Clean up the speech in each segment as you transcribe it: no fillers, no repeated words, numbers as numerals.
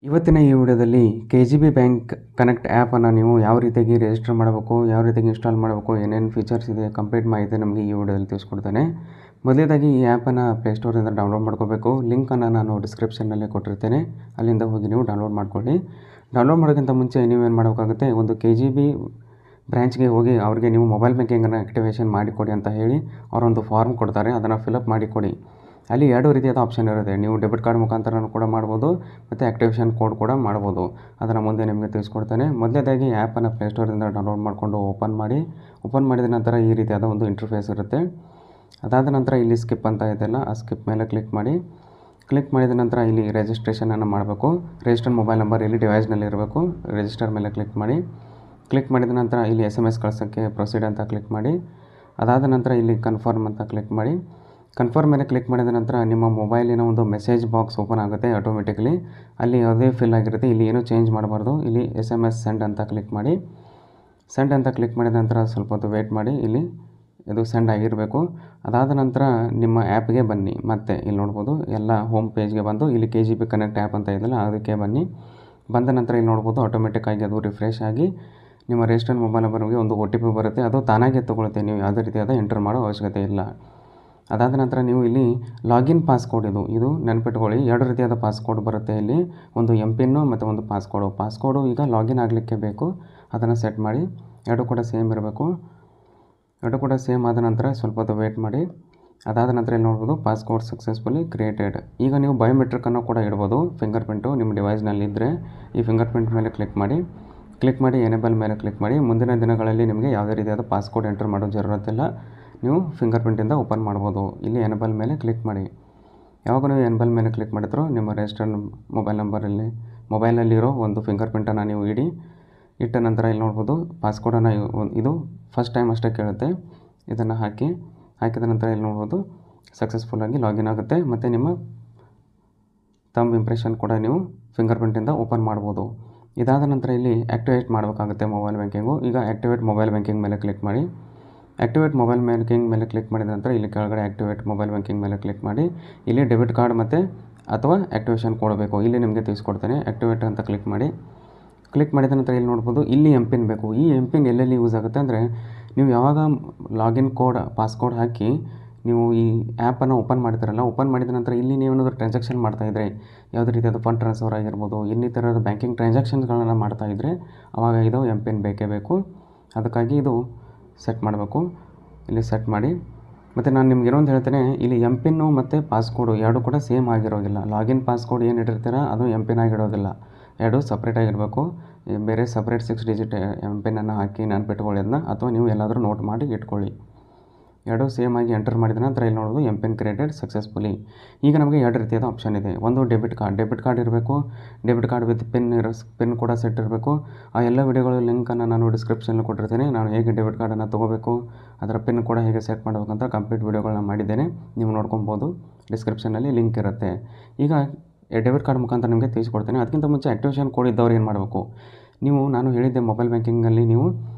ಇವತ್ತಿನ ಈ ವಿಡಿಯೋದಲ್ಲಿ KGB ಬ್ಯಾಂಕ್ ಕನೆಕ್ಟ್ ಆ್ಯಪನ್ನು ನೀವು ಯಾವ ರೀತಿಯಾಗಿ ರಿಜಿಸ್ಟರ್ ಮಾಡಬೇಕು, ಯಾವ ರೀತಿಯಾಗಿ ಇನ್ಸ್ಟಾಲ್ ಮಾಡಬೇಕು, ಏನೇನು ಫೀಚರ್ಸ್ ಇದೆ ಕಂಪ್ಲೀಟ್ ಮಾಹಿತಿ ನಮಗೆ ಈ ವಿಡಿಯೋದಲ್ಲಿ ತಿಳಿಸ್ಕೊಡ್ತೇನೆ. ಮೊದಲೇದಾಗಿ ಈ ಆ್ಯಪನ್ನು ಪ್ಲೇಸ್ಟೋರಿಂದ ಡೌನ್ಲೋಡ್ ಮಾಡ್ಕೋಬೇಕು. ಲಿಂಕನ್ನು ನಾನು ಡಿಸ್ಕ್ರಿಪ್ಷನ್ನಲ್ಲಿ ಕೊಟ್ಟಿರ್ತೇನೆ, ಅಲ್ಲಿಂದ ಹೋಗಿ ನೀವು ಡೌನ್ಲೋಡ್ ಮಾಡ್ಕೊಳ್ಳಿ. ಡೌನ್ಲೋಡ್ ಮಾಡೋಕ್ಕಿಂತ ಮುಂಚೆ ನೀವೇನು ಮಾಡಬೇಕಾಗುತ್ತೆ, ಒಂದು KGB ಬ್ರ್ಯಾಂಚ್ಗೆ ಹೋಗಿ ಅವ್ರಿಗೆ ನೀವು ಮೊಬೈಲ್ ಬ್ಯಾಂಕಿಂಗನ್ನು ಆ್ಯಕ್ಟಿವೇಷನ್ ಮಾಡಿಕೊಡಿ ಅಂತ ಹೇಳಿ ಅವರೊಂದು ಫಾರ್ಮ್ ಕೊಡ್ತಾರೆ, ಅದನ್ನು ಫಿಲಪ್ ಮಾಡಿಕೊಡಿ. ಅಲ್ಲಿ ಎರಡು ರೀತಿಯಾದ ಆಪ್ಷನ್ ಇರುತ್ತೆ. ನೀವು ಡೆಬಿಟ್ ಕಾರ್ಡ್ ಮುಖಾಂತರನೂ ಕೂಡ ಮಾಡ್ಬೋದು ಮತ್ತು ಆ್ಯಕ್ಟಿವೇಷನ್ ಕೋಡ್ ಕೂಡ ಮಾಡ್ಬೋದು. ಅದರ ಮುಂದೆ ನಿಮಗೆ ತಿಳಿಸ್ಕೊಡ್ತೇನೆ. ಮೊದಲನೇದಾಗಿ ಆ್ಯಪನ್ನು ಪ್ಲೇಸ್ಟೋರಿಂದ ಡೌನ್ಲೋಡ್ ಮಾಡಿಕೊಂಡು ಓಪನ್ ಮಾಡಿದ ನಂತರ ಈ ರೀತಿಯಾದ ಒಂದು ಇಂಟರ್ಫೇಸ್ ಇರುತ್ತೆ. ಅದಾದ ನಂತರ ಇಲ್ಲಿ ಸ್ಕಿಪ್ ಅಂತ ಇದೆಯಲ್ಲ, ಆ ಸ್ಕಿಪ್ ಮೇಲೆ ಕ್ಲಿಕ್ ಮಾಡಿದ ನಂತರ ಇಲ್ಲಿ ರಿಜಿಸ್ಟ್ರೇಷನನ್ನು ಮಾಡಬೇಕು. ರಿಜಿಸ್ಟರ್ಡ್ ಮೊಬೈಲ್ ನಂಬರ್ ಇಲ್ಲಿ ಡಿವೈಸ್ನಲ್ಲಿ ಇರಬೇಕು. ರಿಜಿಸ್ಟರ್ ಮೇಲೆ ಕ್ಲಿಕ್ ಮಾಡಿದ ನಂತರ ಇಲ್ಲಿ SMS ಕಳ್ಸೋಕ್ಕೆ ಪ್ರೊಸೀಡ್ ಅಂತ ಕ್ಲಿಕ್ ಮಾಡಿ. ಅದಾದ ನಂತರ ಇಲ್ಲಿ ಕನ್ಫರ್ಮ್ ಅಂತ ಕ್ಲಿಕ್ ಮಾಡಿ. ಕನ್ಫರ್ಮ್ ಮೇಲೆ ಕ್ಲಿಕ್ ಮಾಡಿದ ನಂತರ ನಿಮ್ಮ ಮೊಬೈಲಿನ ಒಂದು ಮೆಸೇಜ್ ಬಾಕ್ಸ್ ಓಪನ್ ಆಗುತ್ತೆ ಆಟೋಮೆಟಿಕಲಿ. ಅಲ್ಲಿ ಯಾವುದೇ ಫಿಲ್ ಆಗಿರುತ್ತೆ, ಇಲ್ಲಿ ಏನೂ ಚೇಂಜ್ ಮಾಡಬಾರ್ದು. ಇಲ್ಲಿ SMS ಸೆಂಡ್ ಅಂತ ಕ್ಲಿಕ್ ಮಾಡಿ. ಸೆಂಡ್ ಅಂತ ಕ್ಲಿಕ್ ಮಾಡಿದ ನಂತರ ಸ್ವಲ್ಪ ಹೊತ್ತು ವೇಟ್ ಮಾಡಿ. ಇಲ್ಲಿ ಇದು ಸೆಂಡ್ ಆಗಿರಬೇಕು. ಅದಾದ ನಂತರ ನಿಮ್ಮ ಆ್ಯಪ್ಗೆ ಬನ್ನಿ. ಮತ್ತೆ ಇಲ್ಲಿ ನೋಡ್ಬೋದು ಎಲ್ಲ ಹೋಮ್ ಪೇಜ್ಗೆ ಬಂದು ಇಲ್ಲಿ KGB ಕನೆಕ್ಟ್ ಆ್ಯಪ್ ಅಂತ ಇದೆಯಲ್ಲ ಅದಕ್ಕೆ ಬನ್ನಿ. ಬಂದ ನಂತರ ಇಲ್ಲಿ ನೋಡ್ಬೋದು ಆಟೋಮೆಟಿಕ್ಕಾಗಿ ಅದು ರಿಫ್ರೆಶ್ ಆಗಿ ನಿಮ್ಮ ರಿಜಿಸ್ಟರ್ಡ್ ಮೊಬೈಲ್ ನಂಬರ್ಗೆ ಒಂದು OTP ಬರುತ್ತೆ. ಅದು ತಾನಾಗೆ ತೊಗೊಳುತ್ತೆ, ನೀವು ಯಾವುದೇ ರೀತಿಯಾದ ಎಂಟರ್ ಮಾಡೋ ಅವಶ್ಯಕತೆ ಇಲ್ಲ. ಅದಾದ ನಂತರ ನೀವು ಇಲ್ಲಿ ಲಾಗಿನ್ ಪಾಸ್ಕೋಡ್ ಇದು ನೆನಪಿಟ್ಕೊಳ್ಳಿ. ಎರಡು ರೀತಿಯಾದ ಪಾಸ್ಕೋಡ್ ಬರುತ್ತೆ ಇಲ್ಲಿ, ಒಂದು MPIN ಮತ್ತು ಒಂದು ಪಾಸ್ಕೋಡು ಈಗ ಲಾಗಿನ್ ಆಗಲಿಕ್ಕೆ ಬೇಕು, ಅದನ್ನು ಸೆಟ್ ಮಾಡಿ. ಎರಡು ಕೂಡ ಸೇಮ್ ಇರಬೇಕು. ಎರಡು ಕೂಡ ಸೇಮ್ ಆದ ನಂತರ ಸ್ವಲ್ಪ ಹೊತ್ತು ವೇಟ್ ಮಾಡಿ. ಅದಾದ ನಂತರ ಇಲ್ಲಿ ನೋಡ್ಬೋದು ಪಾಸ್ಕೋಡ್ ಸಕ್ಸಸ್ಫುಲಿ ಕ್ರಿಯೇಟೆಡ್. ಈಗ ನೀವು ಬಯೋಮೆಟ್ರಿಕನ್ನು ಕೂಡ ಇಡ್ಬೋದು. ಫಿಂಗರ್ ಪ್ರಿಂಟು ನಿಮ್ಮ ಡಿವೈಸ್ನಲ್ಲಿ ಇದ್ದರೆ ಈ ಫಿಂಗರ್ ಪ್ರಿಂಟ್ ಮೇಲೆ ಕ್ಲಿಕ್ ಮಾಡಿ ಎನೇಬಲ್ ಮೇಲೆ ಕ್ಲಿಕ್ ಮಾಡಿ. ಮುಂದಿನ ದಿನಗಳಲ್ಲಿ ನಿಮಗೆ ಯಾವುದೇ ರೀತಿಯಾದ ಪಾಸ್ಕೋಡ್ ಎಂಟರ್ ಮಾಡೋ ಜರುರತ್ತಿಲ್ಲ, ನೀವು ಫಿಂಗರ್ ಪ್ರಿಂಟಿಂದ ಓಪನ್ ಮಾಡ್ಬೋದು. ಇಲ್ಲಿ ಎನೇಬಲ್ ಮೇಲೆ ಕ್ಲಿಕ್ ಮಾಡಿ. ಯಾವಾಗ ನೀವು ಎನೇಬಲ್ ಮೇಲೆ ಕ್ಲಿಕ್ ಮಾಡಿದ್ರೋ ನಿಮ್ಮ ರಿಜಿಸ್ಟರ್ಡ್ ಮೊಬೈಲಲ್ಲಿರೋ ಒಂದು ಫಿಂಗರ್ ಪ್ರಿಂಟನ್ನು ನೀವು ಇಟ್ಟ ನಂತರ ಇಲ್ಲಿ ನೋಡ್ಬೋದು ಪಾಸ್ಕೋಡನ್ನು ಇದು ಫಸ್ಟ್ ಟೈಮ್ ಅಷ್ಟೇ ಕೇಳುತ್ತೆ. ಇದನ್ನು ಹಾಕಿದ ನಂತರ ಇಲ್ಲಿ ನೋಡ್ಬೋದು ಸಕ್ಸಸ್ಫುಲ್ಲಾಗಿ ಲಾಗಿನ್ ಆಗುತ್ತೆ ಮತ್ತು ನಿಮ್ಮ ಥಂಬ್ ಇಂಪ್ರೆಷನ್ ಕೂಡ ನೀವು ಫಿಂಗರ್ ಪ್ರಿಂಟಿಂದ ಓಪನ್ ಮಾಡ್ಬೋದು. ಇದಾದ ನಂತರ ಇಲ್ಲಿ ಆ್ಯಕ್ಟಿವೇಟ್ ಮಾಡಬೇಕಾಗುತ್ತೆ ಮೊಬೈಲ್ ಬ್ಯಾಂಕಿಂಗು. ಈಗ ಆ್ಯಕ್ಟಿವೇಟ್ ಮೊಬೈಲ್ ಬ್ಯಾಂಕಿಂಗ್ ಮೇಲೆ ಕ್ಲಿಕ್ ಮಾಡಿ. ಆ್ಯಕ್ಟಿವೇಟ್ ಮೊಬೈಲ್ ಬ್ಯಾಂಕಿಂಗ್ ಮೇಲೆ ಕ್ಲಿಕ್ ಮಾಡಿದ ನಂತರ ಇಲ್ಲಿ ಕೆಳಗಡೆ ಆ್ಯಕ್ಟಿವೇಟ್ ಮೊಬೈಲ್ ಬ್ಯಾಂಕಿಂಗ್ ಮೇಲೆ ಕ್ಲಿಕ್ ಮಾಡಿ. ಇಲ್ಲಿ ಡೆಬಿಟ್ ಕಾರ್ಡ್ ಮತ್ತು ಅಥವಾ ಆ್ಯಕ್ಟಿವೇಷನ್ ಕೊಡಬೇಕು, ಇಲ್ಲಿ ನಿಮಗೆ ತಿಳಿಸ್ಕೊಡ್ತೇನೆ. ಆ್ಯಕ್ಟಿವೇಟ್ ಅಂತ ಕ್ಲಿಕ್ ಮಾಡಿದ ನಂತರ ಇಲ್ಲಿ ನೋಡ್ಬೋದು ಇಲ್ಲಿ MPIN ಬೇಕು. ಈ MPIN ಎಲ್ಲೆಲ್ಲಿ ಯೂಸ್ ಆಗುತ್ತೆ ಅಂದರೆ, ನೀವು ಯಾವಾಗ ಲಾಗಿನ್ ಪಾಸ್ಕೋಡ್ ಹಾಕಿ ನೀವು ಈ ಆ್ಯಪನ್ನು ಓಪನ್ ಮಾಡ್ತೀರಲ್ಲ, ಓಪನ್ ಮಾಡಿದ ನಂತರ ಇಲ್ಲಿ ನೀವೇನಾದರೂ ಟ್ರಾನ್ಸಾಕ್ಷನ್ ಮಾಡ್ತಾಯಿದ್ರೆ, ಯಾವುದೇ ರೀತಿಯಾದ ಫಂಡ್ ಟ್ರಾನ್ಸ್ಫರ್ ಆಗಿರ್ಬೋದು, ಇನ್ನಿತರದ ಬ್ಯಾಂಕಿಂಗ್ ಟ್ರಾನ್ಸಾಕ್ಷನ್ಸ್ಗಳನ್ನು ಮಾಡ್ತಾಯಿದ್ರೆ ಆವಾಗ ಇದು MPIN ಬೇಕೇ ಬೇಕು. ಅದಕ್ಕಾಗಿ ಇದು ಸೆಟ್ ಮಾಡಬೇಕು. ಇಲ್ಲಿ ಸೆಟ್ ಮಾಡಿ. ಮತ್ತು ನಾನು ನಿಮ್ಗೆ ಇನ್ನೊಂದು ಹೇಳ್ತೇನೆ, ಇಲ್ಲಿ MPIN ಮತ್ತು ಪಾಸ್ಕೋಡು ಎರಡು ಕೂಡ ಸೇಮ್ ಆಗಿರೋದಿಲ್ಲ. ಲಾಗಿನ್ ಪಾಸ್ಕೋಡ್ ಏನು ಇಟ್ಟಿರ್ತೀರ ಅದು MPIN ಆಗಿರೋದಿಲ್ಲ, ಎರಡು ಸಪ್ರೇಟಾಗಿರಬೇಕು. ಬೇರೆ ಸಪ್ರೇಟ್ 6 ಡಿಜಿಟ್ MPIN ಹಾಕಿ ನೆನಪಿಟ್ಕೊಳ್ಳಿ ಅದನ್ನ, ಅಥವಾ ನೀವು ಎಲ್ಲಾದರೂ ನೋಟ್ ಮಾಡಿ ಇಟ್ಕೊಳ್ಳಿ. ಎರಡು ಸೇಮ್ ಆಗಿ ಎಂಟರ್ ಮಾಡಿದ ನಂತರ ಇಲ್ಲಿ ನೋಡೋದು MPIN ಕ್ರಿಯೇಟೆಡ್ ಸಕ್ಸಸ್ಫುಲಿ. ಈಗ ನಮಗೆ ಎರಡು ರೀತಿಯಾದ ಆಪ್ಷನ್ ಇದೆ. ಒಂದು ಡೆಬಿಟ್ ಕಾರ್ಡ್ ಇರಬೇಕು. ಡೆಬಿಟ್ ಕಾರ್ಡ್ ವಿತ್ ಪಿನ್ ಕೂಡ ಸೆಟ್ ಇರಬೇಕು. ಆ ಎಲ್ಲ ವಿಡಿಯೋಗಳ ಲಿಂಕನ್ನು ನಾನು ಡಿಸ್ಕ್ರಿಪ್ಷನಲ್ಲಿ ಕೊಟ್ಟಿರ್ತೇನೆ. ನಾನು ಹೇಗೆ ಡೆಬಿಟ್ ಕಾರ್ಡನ್ನು ತೊಗೋಬೇಕು, ಅದರ ಪಿನ್ ಕೂಡ ಹೇಗೆ ಸೆಟ್ ಮಾಡಬೇಕಂತ ಕಂಪ್ಲೀಟ್ ವಿಡಿಯೋಗಳನ್ನ ಮಾಡಿದ್ದೇನೆ, ನೀವು ನೋಡ್ಕೊಬೋದು. ಡಿಸ್ಕ್ರಿಪ್ಷನಲ್ಲಿ ಲಿಂಕ್ ಇರುತ್ತೆ. ಈಗ ಡೆಬಿಟ್ ಕಾರ್ಡ್ ಮುಖಾಂತರ ನಿಮಗೆ ತಿಳಿಸ್ಕೊಡ್ತೇನೆ. ಅದಕ್ಕಿಂತ ಮುಂಚೆ ಆ್ಯಕ್ಟಿವೇಷನ್ ಕೋಡ್ ಇದ್ದವ್ರು ಏನು ಮಾಡಬೇಕು, ನಾನು ಹೇಳಿದ್ದೆ ಮೊಬೈಲ್ ಬ್ಯಾಂಕಿಂಗಲ್ಲಿ ನೀವು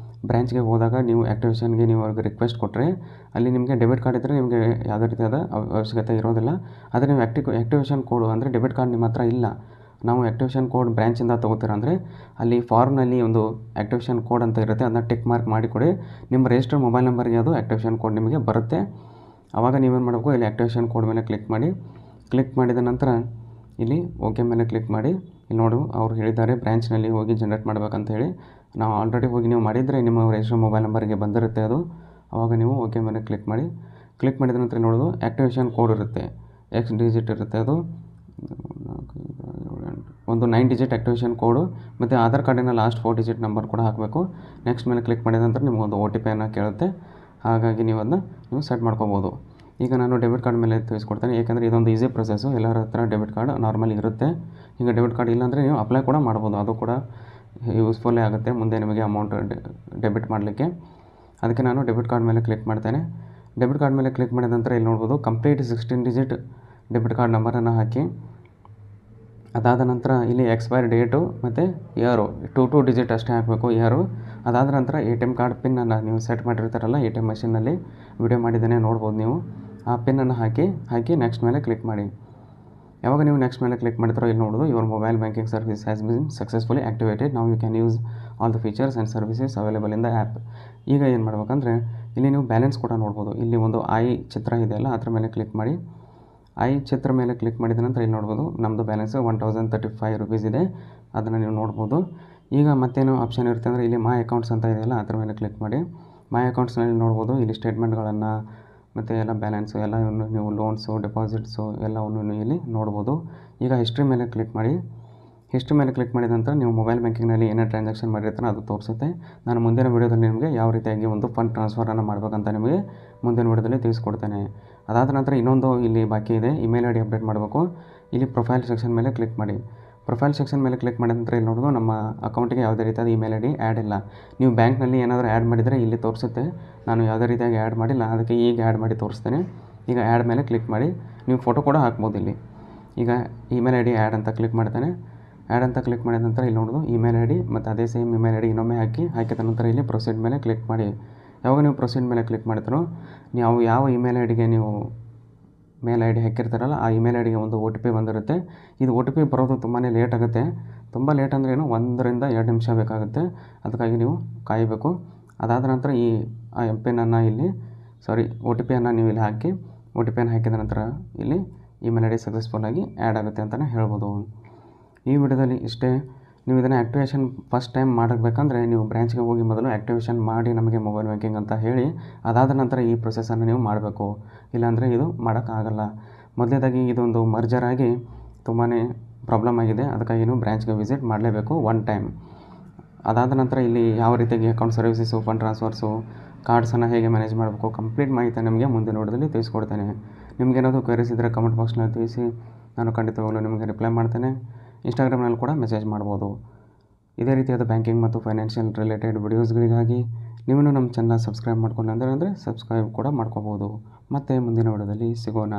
ಬ್ರ್ಯಾಂಚ್ಗೆ ಹೋದಾಗ ನೀವು ಆ್ಯಕ್ಟಿವೇಷನ್ಗೆ ನೀವು ಅವ್ರಿಗೆ ರಿಕ್ವೆಸ್ಟ್ ಕೊಟ್ಟರೆ, ಅಲ್ಲಿ ನಿಮಗೆ ಡೆಬಿಟ್ ಕಾರ್ಡ್ ಇದ್ದರೆ ನಿಮಗೆ ಯಾವುದೇ ರೀತಿಯಾದ ಅವಶ್ಯಕತೆ ಇರೋದಿಲ್ಲ. ಆದರೆ ನೀವು ಆ್ಯಕ್ಟಿವೇಷನ್ ಕೋಡು ಅಂದರೆ ಡೆಬಿಟ್ ಕಾರ್ಡ್ ನಿಮ್ಮ ಹತ್ರ ಇಲ್ಲ, ನಾವು ಆ್ಯಕ್ಟಿವೇಷನ್ ಕೋಡ್ ಬ್ರ್ಯಾಂಚಿಂದ ತೊಗೋತೀರ ಅಂದರೆ ಅಲ್ಲಿ ಫಾರ್ಮ್ನಲ್ಲಿ ಒಂದು ಆ್ಯಕ್ಟಿವೇಷನ್ ಕೋಡ್ ಅಂತ ಇರುತ್ತೆ, ಅದನ್ನ ಟಿಕ್ ಮಾರ್ಕ್ ಮಾಡಿಕೊಡಿ. ನಿಮ್ಮ ರಿಜಿಸ್ಟರ್ಡ್ ಮೊಬೈಲ್ ನಂಬರ್ಗೆ ಅದು ಆ್ಯಕ್ಟಿವೇಷನ್ ಕೋಡ್ ನಿಮಗೆ ಬರುತ್ತೆ. ಆವಾಗ ನೀವೇನು ಮಾಡಬೇಕು, ಇಲ್ಲಿ ಆ್ಯಕ್ಟಿವೇಷನ್ ಕೋಡ್ ಮೇಲೆ ಕ್ಲಿಕ್ ಮಾಡಿದ ನಂತರ ಇಲ್ಲಿ ಓಕೆ ಮೇಲೆ ಕ್ಲಿಕ್ ಮಾಡಿ. ಇಲ್ಲಿ ನೋಡು ಅವ್ರು ಹೇಳಿದ್ದಾರೆ ಬ್ರ್ಯಾಂಚ್ನಲ್ಲಿ ಹೋಗಿ ಜನರೇಟ್ ಮಾಡಬೇಕಂತ ಹೇಳಿ. ನಾವು ಆಲ್ರೆಡಿ ಹೋಗಿ ನೀವು ಮಾಡಿದರೆ ನಿಮ್ಮ ರಿಜಿಸ್ಟರ್ಡ್ ಮೊಬೈಲ್ ನಂಬರ್ಗೆ ಬಂದಿರುತ್ತೆ ಅದು. ಆವಾಗ ನೀವು ಓಕೆ ಮೇಲೆ ಕ್ಲಿಕ್ ಮಾಡಿದ ನಂತರ ನೋಡೋದು ಆ್ಯಕ್ಟಿವೇಷನ್ ಕೋಡ್ ಇರುತ್ತೆ, X ಡಿಜಿಟ್ ಇರುತ್ತೆ. ಅದು ಒಂದು 9 ಡಿಜಿಟ್ ಆ್ಯಕ್ಟಿವೇಷನ್ ಕೋಡು ಮತ್ತು ಆಧಾರ್ ಕಾರ್ಡಿನ ಲಾಸ್ಟ್ 4 ಡಿಜಿಟ್ ನಂಬರ್ ಕೂಡ ಹಾಕಬೇಕು. ನೆಕ್ಸ್ಟ್ ಮೇಲೆ ಕ್ಲಿಕ್ ಮಾಡಿದ ನಂತರ ನಿಮಗೊಂದು OTP ಕೇಳುತ್ತೆ. ಹಾಗಾಗಿ ನೀವು ಅದನ್ನ ಸೆಟ್ ಮಾಡ್ಕೋಬೋದು. ಈಗ ನಾನು ಡೆಬಿಟ್ ಕಾರ್ಡ್ ಮೇಲೆ ತಿಳಿಸ್ಕೊಡ್ತೇನೆ, ಏಕೆಂದರೆ ಇದೊಂದು ಈಸಿ ಪ್ರೊಸೆಸ್ಸು. ಎಲ್ಲರ ಹತ್ರ ಡೆಬಿಟ್ ಕಾರ್ಡ್ ನಾರ್ಮಲಿ ಇರುತ್ತೆ. ಈಗ ಡೆಬಿಟ್ ಕಾರ್ಡ್ ಇಲ್ಲಾಂದರೆ ನೀವು ಅಪ್ಲೈ ಕೂಡ ಮಾಡ್ಬೋದು, ಅದು ಕೂಡ ಯೂಸ್ಫುಲ್ಲೇ ಆಗುತ್ತೆ ಮುಂದೆ ನಿಮಗೆ ಅಮೌಂಟ್ ಡೆಬಿಟ್ ಮಾಡಲಿಕ್ಕೆ. ಅದಕ್ಕೆ ನಾನು ಡೆಬಿಟ್ ಕಾರ್ಡ್ ಮೇಲೆ ಕ್ಲಿಕ್ ಮಾಡ್ತೇನೆ. ಡೆಬಿಟ್ ಕಾರ್ಡ್ ಮೇಲೆ ಕ್ಲಿಕ್ ಮಾಡಿದ ನಂತರ ಇಲ್ಲಿ ನೋಡ್ಬೋದು ಕಂಪ್ಲೀಟ್ 16 ಡಿಜಿಟ್ ಡೆಬಿಟ್ ಕಾರ್ಡ್ ನಂಬರನ್ನು ಹಾಕಿ. ಅದಾದ ನಂತರ ಇಲ್ಲಿ ಎಕ್ಸ್ಪೈರ್ ಡೇಟು ಮತ್ತು ಇಯರು 2 ಡಿಜಿಟ್ ಅಷ್ಟೇ ಹಾಕಬೇಕು, ಇಯರು. ಅದಾದ ನಂತರ ATM ಕಾರ್ಡ್ ಪಿನ್ನನ್ನು ನೀವು ಸೆಟ್ ಮಾಡಿರ್ತಾರಲ್ಲ ATM ಮಷಿನಲ್ಲಿ ವಿಡಿಯೋ ಮಾಡಿದ್ದೇನೆ ನೋಡ್ಬೋದು ನೀವು. ಆ ಪಿನ್ನನ್ನು ಹಾಕಿ ನೆಕ್ಸ್ಟ್ ಮೇಲೆ ಕ್ಲಿಕ್ ಮಾಡಿ. ಯಾವಾಗ ನೀವು ನೆಕ್ಸ್ಟ್ ಮೇಲೆ ಕ್ಲಿಕ್ ಮಾಡ್ತಾರೋ ಇಲ್ಲಿ ನೋಡೋದು your mobile banking service has been successfully activated. ನಾವು you can use all the features and services available in the app. ಈಗ ಏನು ಮಾಡ್ಬೇಕಂದ್ರೆ ಇಲ್ಲಿ ನೀವು ಬ್ಯಾಲೆನ್ಸ್ ಕೂಡ ನೋಡ್ಬೋದು. ಇಲ್ಲಿ ಒಂದು ಐ ಚಿತ್ರ ಇದೆಯಲ್ಲ ಅದ್ರ ಮೇಲೆ ಕ್ಲಿಕ್ ಮಾಡಿ. ಐ ಚಿತ್ರ ಮೇಲೆ ಕ್ಲಿಕ್ ಮಾಡಿದ ನಂತರ ಇಲ್ಲಿ ನೋಡ್ಬೋದು ನಮ್ಮದು ಬ್ಯಾಲೆನ್ಸು 1035 ರೂಪೀಸ್ ಇದೆ. ಅದನ್ನು ನೀವು ನೋಡ್ಬೋದು. ಈಗ ಮತ್ತೇನು ಆಪ್ಷನ್ ಇರುತ್ತೆ ಅಂದರೆ ಇಲ್ಲಿ ಮೈ ಅಕೌಂಟ್ಸ್ ಅಂತ ಇದೆಯಲ್ಲ ಅದ್ರ ಮೇಲೆ ಕ್ಲಿಕ್ ಮಾಡಿ. ಮೈ ಅಕೌಂಟ್ಸ್ನಲ್ಲಿ ನೋಡ್ಬೋದು ಇಲ್ಲಿ ಸ್ಟೇಟ್ಮೆಂಟ್ಗಳನ್ನು ಮತ್ತು ಎಲ್ಲ ಬ್ಯಾಲೆನ್ಸು ಎಲ್ಲವನ್ನು ನೀವು ಲೋನ್ಸು ಡೆಪಾಸಿಟ್ಸು ಎಲ್ಲವನ್ನು ಇಲ್ಲಿ ನೋಡ್ಬೋದು. ಈಗ ಹಿಸ್ಟ್ರಿ ಮೇಲೆ ಕ್ಲಿಕ್ ಮಾಡಿ. ಹಿಸ್ಟ್ರಿ ಮೇಲೆ ಕ್ಲಿಕ್ ಮಾಡಿದ ನಂತರ ನೀವು ಮೊಬೈಲ್ ಬ್ಯಾಂಕಿಂಗ್ನಲ್ಲಿ ಏನೇ ಟ್ರಾನ್ಸಾಕ್ಷನ್ ಮಾಡಿರ್ತಾರೋ ಅದು ತೋರಿಸುತ್ತೆ. ನಾನು ಮುಂದಿನ ವೀಡಿಯೋದಲ್ಲಿ ನಿಮಗೆ ಯಾವ ರೀತಿಯಾಗಿ ಒಂದು ಫಂಡ್ ಟ್ರಾನ್ಸ್ಫರನ್ನು ಮಾಡಬೇಕಂತ ನಿಮಗೆ ಮುಂದಿನ ವೀಡಿಯೋದಲ್ಲಿ ತಿಳಿಸ್ಕೊಡ್ತೇನೆ. ಅದಾದ ನಂತರ ಇನ್ನೊಂದು ಇಲ್ಲಿ ಬಾಕಿ ಇದೆ, ಇಮೇಲ್ ಐ ಡಿ ಅಪ್ಡೇಟ್ ಮಾಡಬೇಕು. ಇಲ್ಲಿ ಪ್ರೊಫೈಲ್ ಸೆಕ್ಷನ್ ಮೇಲೆ ಕ್ಲಿಕ್ ಮಾಡಿ. ಪ್ರೊಫೈಲ್ ಸೆಕ್ಷನ್ ಮೇಲೆ ಕ್ಲಿಕ್ ಮಾಡಿದ ನಂತರ ಇಲ್ಲಿ ನೋಡೋದು ನಮ್ಮ ಅಕೌಂಟಿಗೆ ಯಾವುದೇ ರೀತಿಯಾದ ಇಮೇಲ್ ಐ ಡಿ ಆ್ಯಡ್ ಇಲ್ಲ. ನೀವು ಬ್ಯಾಂಕ್ನಲ್ಲಿ ಏನಾದರೂ ಆ್ಯಡ್ ಮಾಡಿದರೆ ಇಲ್ಲಿ ತೋರಿಸುತ್ತೆ. ನಾನು ಯಾವುದೇ ರೀತಿಯಾಗಿ ಆ್ಯಡ್ ಮಾಡಿಲ್ಲ, ಅದಕ್ಕೆ ಈಗ ಆ್ಯಡ್ ಮಾಡಿ ತೋರಿಸ್ತೇನೆ. ಈಗ ಆ್ಯಡ್ ಮೇಲೆ ಕ್ಲಿಕ್ ಮಾಡಿ. ನೀವು ಫೋಟೋ ಕೂಡ ಹಾಕ್ಬೋದು ಇಲ್ಲಿ. ಈಗ ಇಮೇಲ್ ಐ ಡಿ ಆ್ಯಡ್ ಅಂತ ಕ್ಲಿಕ್ ಮಾಡ್ತೇನೆ. ಆ್ಯಡ್ ಅಂತ ಕ್ಲಿಕ್ ಮಾಡಿದ ನಂತರ ಇಲ್ಲಿ ನೋಡೋದು ಇಮೇಲ್ ಐ ಡಿ ಮತ್ತು ಅದೇ ಸೇಮ್ ಇಮೇಲ್ ಐ ಡಿ ಇನ್ನೊಮ್ಮೆ ಹಾಕಿದ ನಂತರ ಇಲ್ಲಿ ಪ್ರೊಸೀಡ್ ಮೇಲೆ ಕ್ಲಿಕ್ ಮಾಡಿ. ಯಾವಾಗ ನೀವು ಪ್ರೊಸೀಡ್ ಮೇಲೆ ಕ್ಲಿಕ್ ಮಾಡ್ತಾರೋ ನೀವು ಯಾವ ಇಮೇಲ್ ಐ ಡಿಗೆ ನೀವು ಮೇಲ್ ಐ ಡಿ ಹಾಕಿರ್ತಾರಲ್ಲ ಆ ಇಮೇಲ್ ಐ ಡಿಗೆ ಒಂದು ಒ ಟಿ ಪಿ ಬಂದಿರುತ್ತೆ. ಇದು ಒ ಟಿ ಪಿ ಬರೋದು ತುಂಬಾ ಲೇಟ್ ಆಗುತ್ತೆ. ತುಂಬ ಲೇಟ್ ಅಂದರೆ ಏನು 1 ರಿಂದ 2 ನಿಮಿಷ ಬೇಕಾಗುತ್ತೆ. ಅದಕ್ಕಾಗಿ ನೀವು ಕಾಯಬೇಕು. ಅದಾದ ನಂತರ ಈ ಪಿನ್ನನ್ನು ಇಲ್ಲಿ ಒ ಟಿ ಪಿಯನ್ನು ನೀವು ಇಲ್ಲಿ ಹಾಕಿ ಒ ಟಿ ಪಿಯನ್ನು ಹಾಕಿದ ನಂತರ ಇಲ್ಲಿ ಇಮೇಲ್ ಐ ಡಿ ಸಕ್ಸಸ್ಫುಲ್ಲಾಗಿ ಆ್ಯಡ್ ಆಗುತ್ತೆ ಅಂತಲೇ ಹೇಳ್ಬೋದು. ಈ ವಿಡಿಯೋದಲ್ಲಿ ಇಷ್ಟೇ. ನೀವು ಇದನ್ನು ಆ್ಯಕ್ಟಿವೇಷನ್ ಫಸ್ಟ್ ಟೈಮ್ ಮಾಡಬೇಕಂದ್ರೆ ನೀವು ಬ್ರ್ಯಾಂಚ್ಗೆ ಹೋಗಿ ಮೊದಲು ಆ್ಯಕ್ಟಿವೇಷನ್ ಮಾಡಿ ನಮಗೆ ಮೊಬೈಲ್ ಬ್ಯಾಂಕಿಂಗ್ ಅಂತ ಹೇಳಿ ಅದಾದ ನಂತರ ಈ ಪ್ರೊಸೆಸನ್ನು ನೀವು ಮಾಡಬೇಕು. ಇಲ್ಲಾಂದರೆ ಇದು ಮಾಡೋಕ್ಕಾಗಲ್ಲ. ಮೊದಲನೇದಾಗಿ ಇದೊಂದು ಮರ್ಜರ್ ಆಗಿ ತುಂಬಾ ಪ್ರಾಬ್ಲಮ್ ಆಗಿದೆ. ಅದಕ್ಕಾಗಿ ನೀವು ಬ್ರ್ಯಾಂಚ್ಗೆ ವಿಸಿಟ್ ಮಾಡಲೇಬೇಕು 1 ಟೈಮ್. ಅದಾದ ನಂತರ ಇಲ್ಲಿ ಯಾವ ರೀತಿಯಾಗಿ ಅಕೌಂಟ್ ಸರ್ವಿಸಸ್ಸು ಫಂಡ್ ಟ್ರಾನ್ಸ್ಫರ್ಸು ಕಾರ್ಡ್ಸನ್ನು ಹೇಗೆ ಮ್ಯಾನೇಜ್ ಮಾಡಬೇಕು ಕಂಪ್ಲೀಟ್ ಮಾಹಿತಿ ನಿಮಗೆ ಮುಂದಿನ ವಿಡಿಯೋದಲ್ಲಿ ತಿಳಿಸ್ಕೊಡ್ತೇನೆ. ನಿಮಗೇನಾದರೂ ಕ್ವೆರೀಸ್ ಇದ್ದರೆ ಕಮೆಂಟ್ ಬಾಕ್ಸ್ನಲ್ಲಿ ತಿಳಿಸಿ. ನಾನು ಖಂಡಿತವಾಗಲೂ ನಿಮಗೆ ರಿಪ್ಲೈ ಮಾಡ್ತೇನೆ. ಇನ್ಸ್ಟಾಗ್ರಾಮ್ನಲ್ಲಿ ಕೂಡ ಮೆಸೇಜ್ ಮಾಡ್ಬೋದು. ಇದೇ ರೀತಿಯಾದ ಬ್ಯಾಂಕಿಂಗ್ ಮತ್ತು ಫೈನಾನ್ಷಿಯಲ್ ರಿಲೇಟೆಡ್ ವಿಡಿಯೋಸ್ಗಳಿಗಾಗಿ ನೀವು ನಮ್ಮ ಚಾನಲ್ ಸಬ್ಸ್ಕ್ರೈಬ್ ಮಾಡ್ಕೊಂಡಿಲ್ಲ ಅಂದರೆ ಸಬ್ಸ್ಕ್ರೈಬ್ ಕೂಡ ಮಾಡ್ಕೋಬೋದು. ಮತ್ತೆ ಮುಂದಿನ ವಿಡಿಯೋದಲ್ಲಿ ಸಿಗೋಣ.